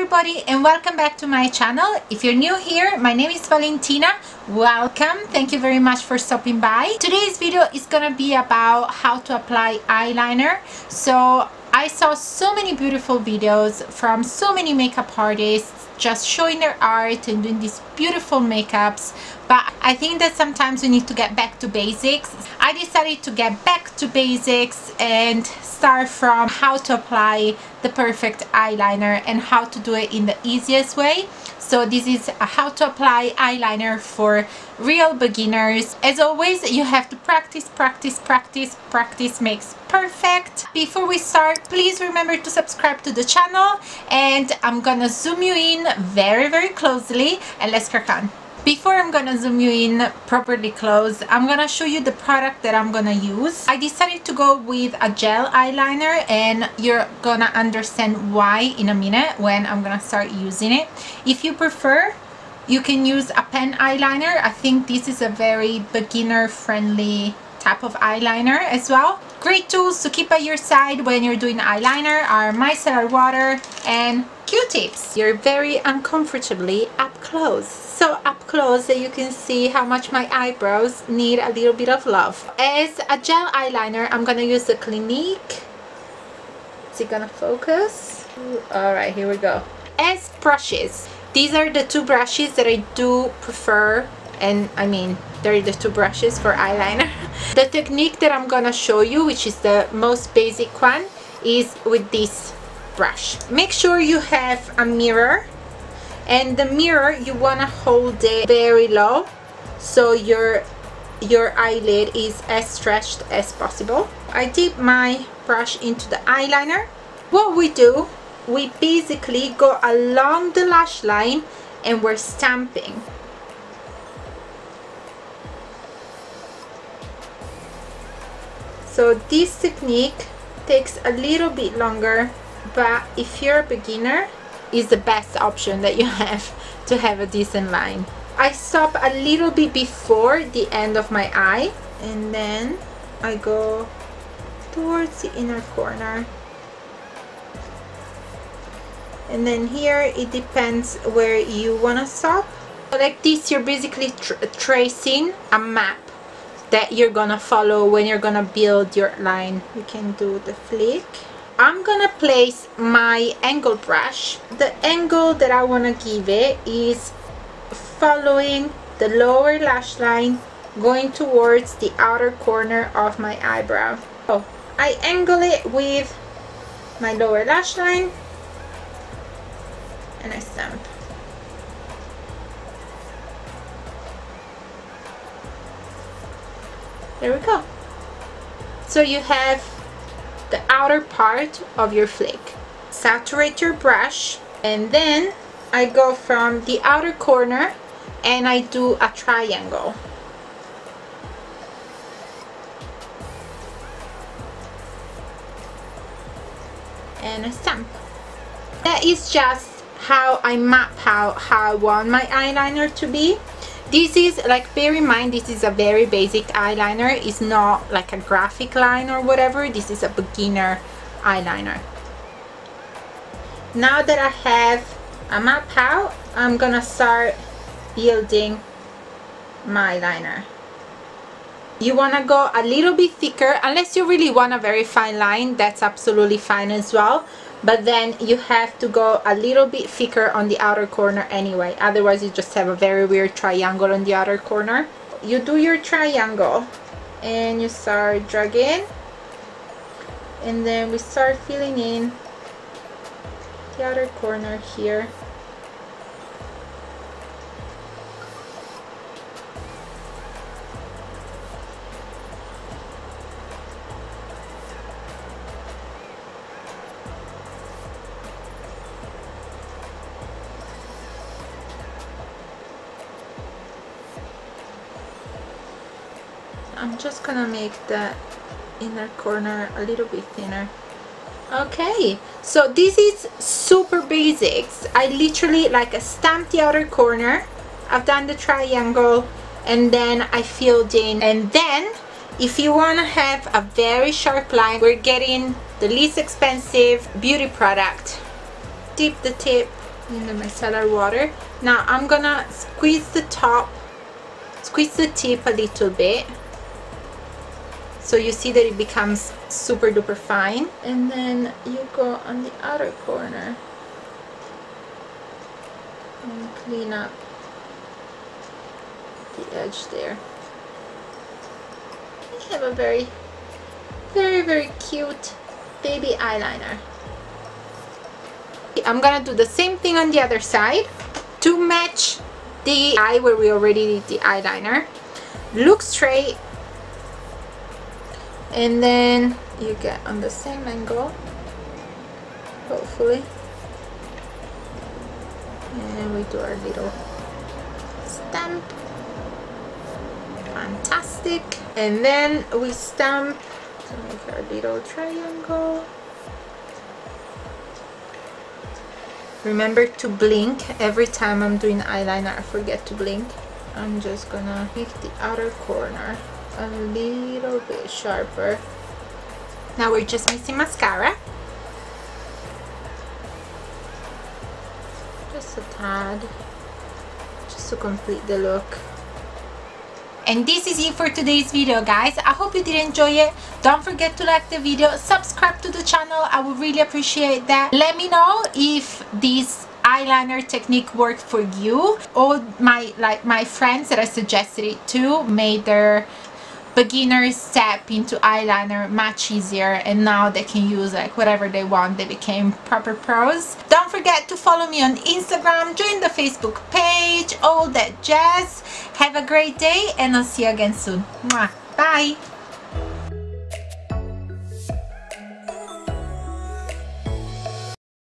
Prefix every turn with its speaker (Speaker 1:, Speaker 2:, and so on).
Speaker 1: everybody and welcome back to my channel. If you're new here, my name is Valentina. Welcome. Thank you very much for stopping by. Today's video is gonna be about how to apply eyeliner. So I saw so many beautiful videos from so many makeup artists just showing their art and doing these beautiful makeups, but I think that sometimes we need to get back to basics. I decided to get back to basics and start from how to apply the perfect eyeliner and how to do it in the easiest way. So this is a how to apply eyeliner for real beginners. As always, you have to practice, practice, practice. Practice makes perfect. Before we start, please remember to subscribe to the channel, and I'm gonna zoom you in very closely and let's crack on. Before I'm gonna zoom you in properly close, I'm gonna show you the product that I'm gonna use. I decided to go with a gel eyeliner, and you're gonna understand why in a minute when I'm gonna start using it. If you prefer, you can use a pen eyeliner. I think this is a very beginner friendly type of eyeliner as well. Great tools to keep at your side when you're doing eyeliner are micellar water and Q-tips. You're very uncomfortably up close. So up close that you can see how much my eyebrows need a little bit of love. As a gel eyeliner, I'm gonna use the Clinique. Is it gonna focus? Alright, here we go. As brushes, these are the two brushes that I do prefer, and I mean they're the two brushes for eyeliner. The technique that I'm gonna show you, which is the most basic one, is with this brush. Make sure you have a mirror, and the mirror you want to hold it very low so your eyelid is as stretched as possible. I dip my brush into the eyeliner. What we do, we basically go along the lash line and we're stamping. So this technique takes a little bit longer, but if you're a beginner, is the best option that you have to have a decent line. I stop a little bit before the end of my eye, and then I go towards the inner corner, and then here it depends where you want to stop. So like this, you're basically tracing a map that you're gonna follow when you're gonna build your line. You can do the flick. I'm gonna place my angle brush. The angle that I want to give it is following the lower lash line, going towards the outer corner of my eyebrow. So I angle it with my lower lash line and I stamp. There we go. So you have the outer part of your flick. Saturate your brush, and then I go from the outer corner and I do a triangle. And a stamp. That is just how I map out how I want my eyeliner to be. This is, like, bear in mind, this is a very basic eyeliner. It's not like a graphic line or whatever. This is a beginner eyeliner. Now that I have a map out, I'm gonna start building my eyeliner. You wanna go a little bit thicker, unless you really want a very fine line, that's absolutely fine as well. But then you have to go a little bit thicker on the outer corner anyway, otherwise you just have a very weird triangle on the outer corner. You do your triangle and you start dragging, and then we start filling in the outer corner here. I'm just gonna make the inner corner a little bit thinner. Okay, so this is super basics. I literally stamped the outer corner, I've done the triangle, and then I filled in. And then if you want to have a very sharp line, we're getting the least expensive beauty product. Dip the tip in the micellar water. Now I'm gonna squeeze the tip a little bit, so you see that it becomes super duper fine. And then you go on the outer corner and clean up the edge there. You have a very, very, very cute baby eyeliner. I'm gonna do the same thing on the other side to match the eye where we already did the eyeliner. Look straight, and then you get on the same angle, hopefully, and we do our little stamp. Fantastic. And then we stamp to make our little triangle. Remember to blink. Every time I'm doing eyeliner I forget to blink. I'm just gonna make the outer corner a little bit sharper. Now we're just missing mascara. Just a tad, just to complete the look. And this is it for today's video, guys. I hope you did enjoy it. Don't forget to like the video, subscribe to the channel. I would really appreciate that. Let me know if this eyeliner technique worked for you. All my friends that I suggested it to made their beginner step into eyeliner much easier, and now they can use like whatever they want. They became proper pros. Don't forget to follow me on Instagram, join the Facebook page, all that jazz. Have a great day, and I'll see you again soon. Mwah. Bye.